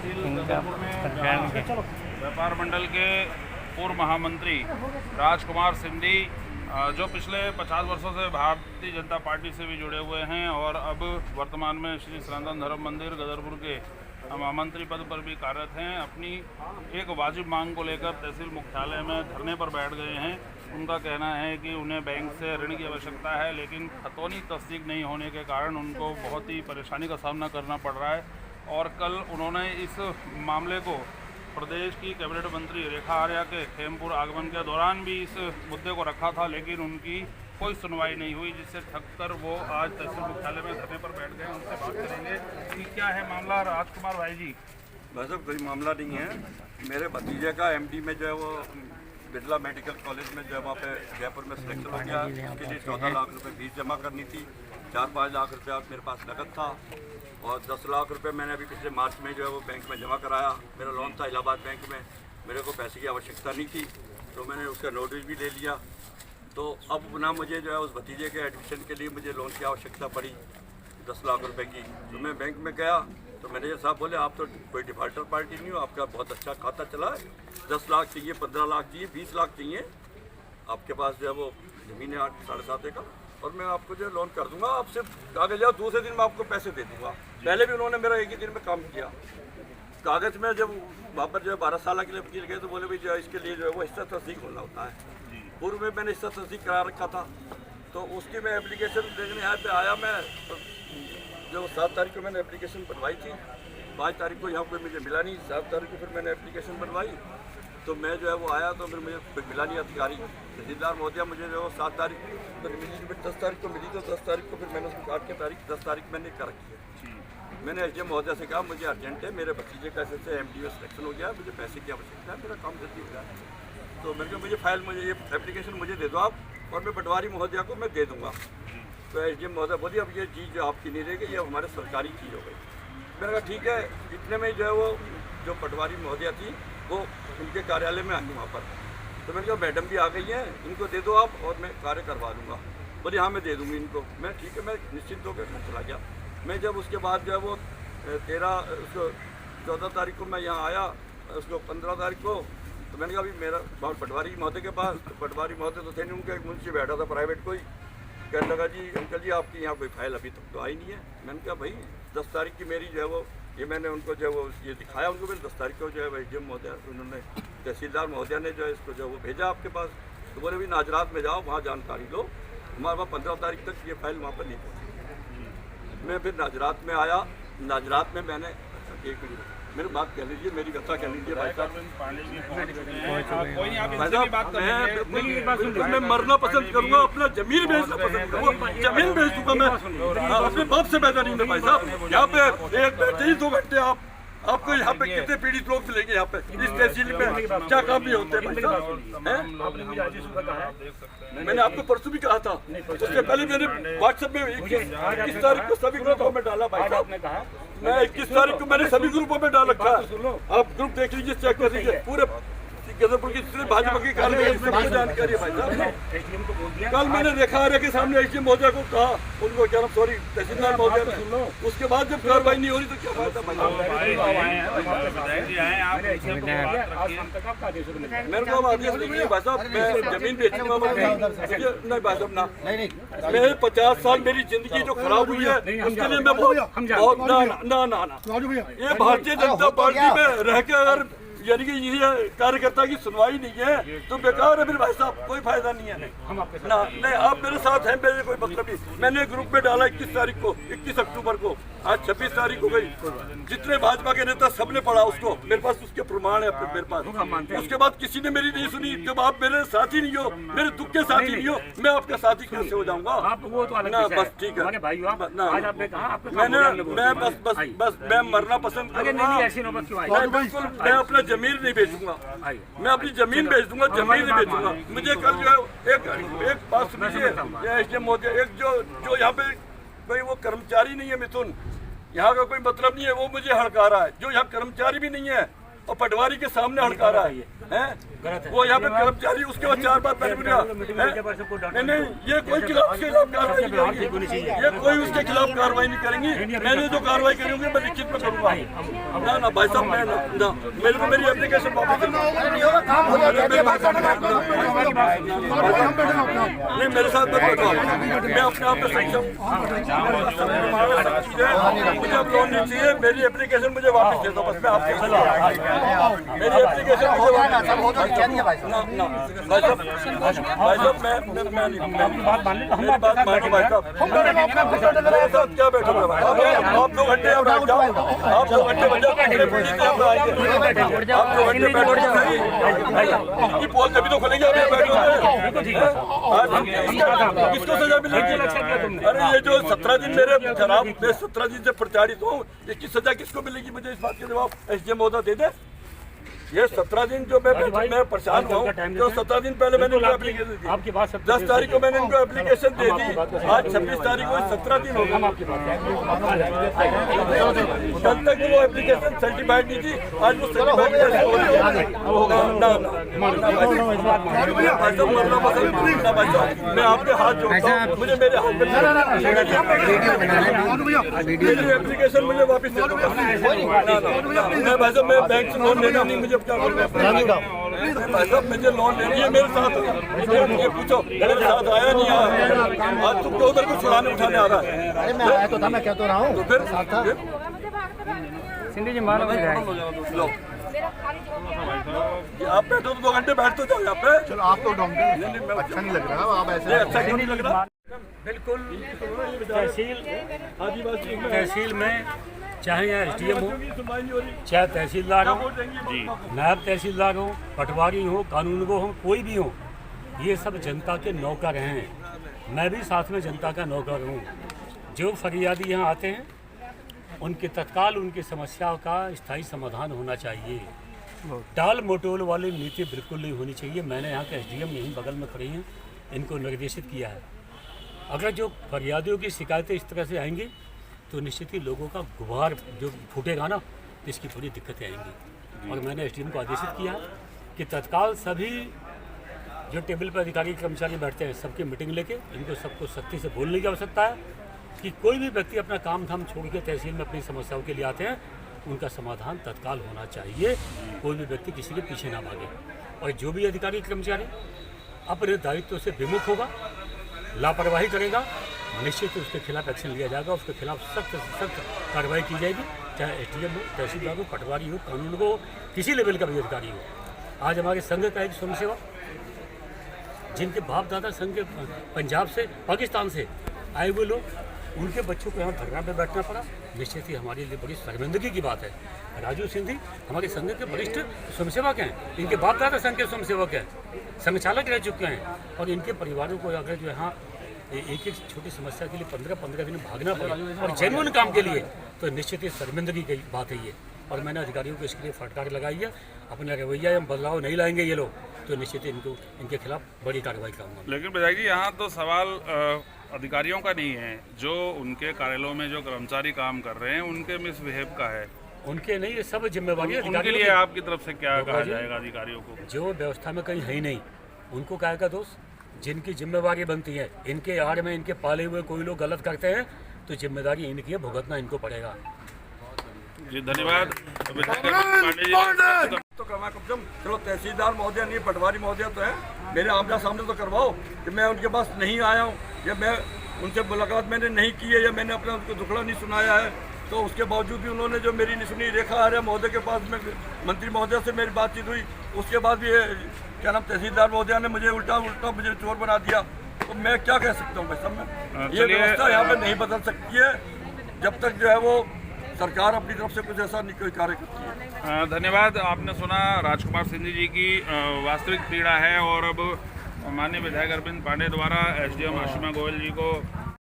तहसील गदरपुर में जहाँ व्यापार मंडल के पूर्व महामंत्री राजकुमार सिंधी जो पिछले 50 वर्षों से भारतीय जनता पार्टी से भी जुड़े हुए हैं और अब वर्तमान में श्री सनातन धर्म मंदिर गदरपुर के महामंत्री पद पर भी कार्यरत हैं, अपनी एक वाजिब मांग को लेकर तहसील मुख्यालय में धरने पर बैठ गए हैं। उनका कहना है कि उन्हें बैंक से ऋण की आवश्यकता है, लेकिन खतौनी तस्दीक नहीं होने के कारण उनको बहुत ही परेशानी का सामना करना पड़ रहा है। और कल उन्होंने इस मामले को प्रदेश की कैबिनेट मंत्री रेखा आर्या के खेमपुर आगमन के दौरान भी इस मुद्दे को रखा था, लेकिन उनकी कोई सुनवाई नहीं हुई, जिससे थककर वो आज तहसील मुख्यालय में धरने पर बैठ गए। उनसे बात करेंगे कि क्या है मामला। राजकुमार भाई जी, बस अब कोई मामला नहीं है। मेरे भतीजे का एमडी में जो है वो बिरला मेडिकल कॉलेज में जो है वहाँ पे जयपुर में सिलेक्शन हो गया। उसके लिए 14 लाख रुपए फीस जमा करनी थी, 4-5 लाख रुपया मेरे पास नकद था और 10 लाख रुपए मैंने अभी पिछले मार्च में जो है वो बैंक में जमा कराया। मेरा लोन था इलाहाबाद बैंक में, मेरे को पैसे की आवश्यकता नहीं थी तो मैंने उसका नोटिस भी ले लिया। तो अब पुनः मुझे जो है उस भतीजे के एडमिशन के लिए मुझे लोन की आवश्यकता पड़ी 10 लाख रुपए की। तो मैं बैंक में गया तो मैनेजर साहब बोले आप तो कोई डिफाल्टर पार्टी नहीं हो, आपका बहुत अच्छा खाता चला है, 10 लाख चाहिए, 15 लाख चाहिए, 20 लाख चाहिए, आपके पास जो है वो ज़मीन है 8-7.5 एकड़ और मैं आपको जो है लोन कर दूंगा, आप सिर्फ कागज आओ, दूसरे दिन मैं आपको पैसे दे दूंगा। पहले भी उन्होंने मेरा एक ही दिन में काम किया। कागज़ में जब वहाँ पर जो है 12 साल के लिए वकील गए तो बोले भाई जो है इसके लिए जो है वो हिस्सा तस्दीक होना होता है। पूर्व में मैंने हिस्सा तस्दीक करा रखा था तो उसकी मैं एप्लीकेशन देखने यहाँ पे आया। मैं जो 7 तारीख को मैंने एप्लीकेशन बनवाई थी, 5 तारीख को यहाँ कोई मुझे मिला नहीं, 7 तारीख को फिर मैंने एप्लीकेशन बनवाई तो मैं जो है वो आया तो फिर मुझे मिला नहीं अधिकारी तहसीलदार महोदया। मुझे जो 7 तारीख तो मिली, फिर 10 तारीख को मिली तो 10 तारीख को फिर मैंने उसको काट के तारीख 10 तारीख मैंने कर रखी है। मैंने एसडीएम महोदया से कहा मुझे अर्जेंट है, मेरे भतीजे का ऐसे एमडी में सिलेक्शन हो गया, मुझे पैसे की आवश्यकता है, मेरा काम जल्दी हो जाए। तो मैंने कहा मुझे फाइल, मुझे ये एप्लीकेशन मुझे दे दो आप और मैं पटवारी महोदया को मैं दे दूँगा। तो एसडीएम महोदया बोली अब ये चीज़ जो आपकी नहीं रहेगी, ये हमारे सरकारी चीज़ हो गई। मैंने कहा ठीक है। इतने में जो है वो जो पटवारी महोदया थी वो उनके कार्यालय में आई वहाँ पर। तो मैंने कहा मैडम भी आ गई हैं, इनको दे दो आप और मैं कार्य करवा दूँगा। बोली हाँ मैं दे दूँगी इनको। मैं ठीक है, मैं निश्चिंत होकर मैं चला गया। मैं जब उसके बाद जो है वो 14 तारीख को मैं यहाँ आया, उसको 15 तारीख को तो मैंने कहा अभी मेरा पटवारी महोदय के पास, तो पटवारी महोदय तो थे नहीं, उनका एक मुंशी बैठा था प्राइवेट कोई, कहने लगा जी अंकल जी आपकी यहाँ कोई फाइल अभी तक तो आई नहीं है। मैंने कहा भाई 10 तारीख की मेरी जो है वो ये मैंने उनको जो है वो ये दिखाया उनको, फिर 10 तारीख को जो है एसडीएम महोदय उन्होंने तहसीलदार महोदया ने जो है इसको जो वो भेजा आपके पास। तो बोले भाई नाजरात में जाओ, वहाँ जानकारी लो, हमारे वहाँ 15 तारीख तक ये फाइल वहाँ पर नहीं पहुँची। मैं फिर नाजरात में आया, नाजरात में मैंने एक मिनट मेरी बात कह लीजिए, मेरी कथा कह लीजिए भाई साहब। मैं मरना पसंद करूंगा, अपना जमीन बेचना पसंद करूंगा, जमीन बेच दूंगा मैं अपने बाप से पैदा नहीं है भाई साहब। यहाँ पे 1-2 घंटे आपको यहाँ पे कितने पीड़ित लोग मिलेंगे यहाँ पे इस तहसील में, क्या काम भी होते हैं भाई साहब। मैंने आपको परसों भी कहा था, उससे पहले मैंने व्हाट्सएप में 21 तारीख को सभी ग्रुपों में डाला भाई साहब। मैं 21 तारीख को मैंने सभी ग्रुपों में डाल रखा है, आप ग्रुप देख लीजिए, चेक कर लीजिए, पूरे गदरपुर की भाजपा की कार्रवाई जानकारी है भाई साहब। कल मैंने रेखा आर्या के सामने एसडीएम महोदया को कहा, उनको क्या सॉरी तहसीलदार महोदया ने, उसके बाद जब कार्रवाई नहीं हो रही तो क्या फायदा भाई साहब। मेरे को आदेश नहीं भाई साहब, मैं जमीन बेचूंगा नहीं भाई साहब ना। मैं 50 साल मेरी जिंदगी जो खराब हुई है उसके लिए मैं बहुत ना ये भारतीय जनता पार्टी में रह के अगर यानी कि ये कार्यकर्ता की सुनवाई नहीं है तो बेकार है फिर भाई साहब, कोई फायदा नहीं है। नहीं आप मेरे साथ हैं, मेरे कोई मतलब नहीं। मैंने ग्रुप में डाला 21 तारीख को, 21 अक्टूबर को, आज 26 तारीख हो गई। जितने भाजपा के नेता सबने पढ़ा उसको, मेरे पास उसके प्रमाण है मेरे पास। उसके बाद किसी ने मेरी नहीं सुनी। जब आप मेरे साथी नहीं हो, मेरे दुख के साथी नहीं हो, मैं आपका साथी कैसे हो जाऊंगा ना। बस ठीक है, मैं मरना पसंद करूंगा, बिल्कुल मैं अपना जमीन नहीं बेचूंगा, मैं अपनी जमीन बेच दूंगा, जमीन नहीं बेचूंगा। मुझे कल जो है एक बात सुनिए एसडीएम महोदय, एक जो यहाँ पे कोई वो कर्मचारी नहीं है मिथुन, यहाँ का कोई मतलब नहीं है, वो मुझे हड़का रहा है। जो यहाँ कर्मचारी भी नहीं है और पटवारी के सामने हड़का रहा है, वो यहाँ पे कर्मचारी उसके बाद 4 बार पहले नहीं, ये कोई खिलाफ कार्रवाई नहीं करेंगी, ये कोई उसके खिलाफ कार्रवाई नहीं करेंगी। मैंने जो कार्रवाई करी होगी मैं लिखित में करूँगा। ना भाई साहब, मैं ना मेरे को मेरी एप्लीकेशन वापस नहीं, मेरे साथ मैं अपने आप में सक्षम हूँ। मुझे अब लोन नहीं चाहिए, मेरी एप्लीकेशन मुझे वापस दे दो बस। मैं आपके मेरी एप्लीकेशन मुझे वापस भाई साहब, मेरी बात मानो भाई साहब। मेरे साथ क्या बैठोगे भाई? आप 2 घंटे आप बैठ जाओ, आप 2 घंटे बैठ जाओ, आप 2 घंटे बैठो सही पोल तभी तो खुलेंगे। आप बैठो, किसको सजा मिलेगी? अरे ये जो 17 दिन मेरे खराब, मैं 17 दिन से प्रताड़ित हूँ, इसकी सजा किसको मिलेगी? मुझे इस बात के जवाब SDM महोदय दे दे। ये 17 दिन जो मैं परेशान हूँ, जो 17 दिन पहले मैंने उनको एप्लीकेशन दी, 10 तारीख को मैंने इनको एप्लीकेशन दे दी, आज 26 तारीख को 17 दिन हो गए। कल तक वो एप्लीकेशन सर्टिफाइड नहीं थी, आज वो सर्टिफाइड मैं आपके हाथ जोड़ता हूँ, मुझे मेरे हाथ में एप्लीकेशन मुझे वापस दे दो। मैं भाई साहब, मैं बैंक से लोन लेना नहीं, मुझे क्या भाई साहब, मुझे लोन लेनी है। मेरे साथ ये पूछो, मेरे साथ आया नहीं आया, आज तुम तो उधर को छुड़ाने उठाने आ रहा है। अरे मैं आया तो था, मैं कह तो रहा हूँ। तो फिर सिंधी जी मारो लो, आप बैठो तो 2 घंटे बैठ तो जाओ यहाँ पे। चलो आप तो डॉक्टर अच्छा नहीं लग रहा, आप ऐसे अच्छा क्यों नहीं लग रहा? बिल्कुल तहसील में चाहे यहाँ SDM हो, चाहे तहसीलदार हो, नायब तहसीलदार हो, पटवारी हो, कानूनगो हो, कोई भी हो, ये सब जनता के नौकर हैं। मैं भी साथ में जनता का नौकर हूँ। जो फरियादी यहाँ आते हैं उनके तत्काल उनकी समस्या का स्थायी समाधान होना चाहिए। टाल मटोल वाली नीति बिल्कुल नहीं होनी चाहिए। मैंने यहाँ के SDM यहीं बगल में खड़ी हैं, इनको निर्देशित किया है। अगर जो फरियादियों की शिकायतें इस तरह से आएंगी तो निश्चित ही लोगों का गुबार जो फूटेगा ना, तो इसकी बड़ी दिक्कतें आएंगी। और मैंने SDM को आदेशित किया कि तत्काल सभी जो टेबल पर अधिकारी कर्मचारी बैठते हैं सबकी मीटिंग लेके इनको सबको सख्ती से बोलने की आवश्यकता है कि कोई भी व्यक्ति अपना काम धाम छोड़ के तहसील में अपनी समस्याओं के लिए आते हैं, उनका समाधान तत्काल होना चाहिए। कोई भी व्यक्ति किसी के पीछे ना भागे। और जो भी अधिकारी कर्मचारी अपने दायित्व से विमुख होगा, लापरवाही करेगा, निश्चित ही उसके खिलाफ एक्शन लिया जाएगा। उसके खिलाफ सख्त से सख्त कार्रवाई की जाएगी, चाहे SDM हो, तहसीलदार हो, पटवारी हो, कानून हो, किसी लेवल का भी अधिकारी हो। आज हमारे संघ का एक स्वयंसेवक, जिनके बाप दादा संघ के पंजाब से, पाकिस्तान से आए हुए लोग, उनके बच्चों को यहाँ धरना पे बैठना पड़ा। निश्चित ही हमारे लिए बड़ी शर्मिंदगी की बात है। राजू सिंधी हमारे संघ के वरिष्ठ स्वयंसेवक हैं, इनके बाप दादा संघ के स्वयंसेवक हैं, संघ चालक रह चुके हैं, और इनके परिवारों को अगर जो यहाँ एक छोटी समस्या के लिए 15-15 दिन भागना पड़ा और जेन्युइन काम के लिए, तो निश्चित ही शर्मिंदगी की बात है ये। और मैंने अधिकारियों को इसके लिए फटकार लगाई है। अपना रवैया में बदलाव नहीं लाएंगे ये लोग, तो निश्चित ही इनके खिलाफ बड़ी कार्रवाई करूँगा। लेकिन विधायक जी, यहाँ तो सवाल अधिकारियों का नहीं है, जो उनके कार्यालयों में जो कर्मचारी काम कर रहे हैं उनके मिसबिहेव का है। उनके नहीं, ये सब जिम्मेवारी उनके लिए आपकी तरफ से क्या कहा जाएगा अधिकारियों को? जो व्यवस्था में कहीं है ही नहीं, उनको क्या का दोष? जिनकी जिम्मेवारी बनती है, इनके आड़ में इनके पाले हुए कोई लोग गलत करते हैं तो जिम्मेदारी इनकी है, भुगतना इनको पड़ेगा। जी धन्यवाद। तो करवा कम से कम, चलो तहसीलदार महोदय नहीं, पटवारी महोदय तो है, मेरे आमना सामने तो करवाओ कि मैं उनके पास नहीं आया हूँ, या मैं उनसे मुलाकात मैंने नहीं की है, या मैंने अपना उनको दुखड़ा नहीं सुनाया है, तो उसके बावजूद भी उन्होंने जो मेरी नहीं सुनी। रेखा आर्य महोदय के पास में मंत्री महोदय से मेरी बातचीत हुई, उसके बाद भी क्या नाम तहसीलदार महोदय ने मुझे उल्टा मुझे चोर बना दिया। तो मैं क्या कह सकता हूँ भाई साहब, मैं ये व्यवस्था यहाँ पे नहीं बदल सकती है जब तक जो है वो सरकार अपनी तरफ से कुछ ऐसा नहीं कोई कार्य करती है। धन्यवाद। आपने सुना राजकुमार सिंधी जी की वास्तविक पीड़ा है, और अब माननीय विधायक अरविंद पांडे द्वारा SDM आशिमा गोयल जी को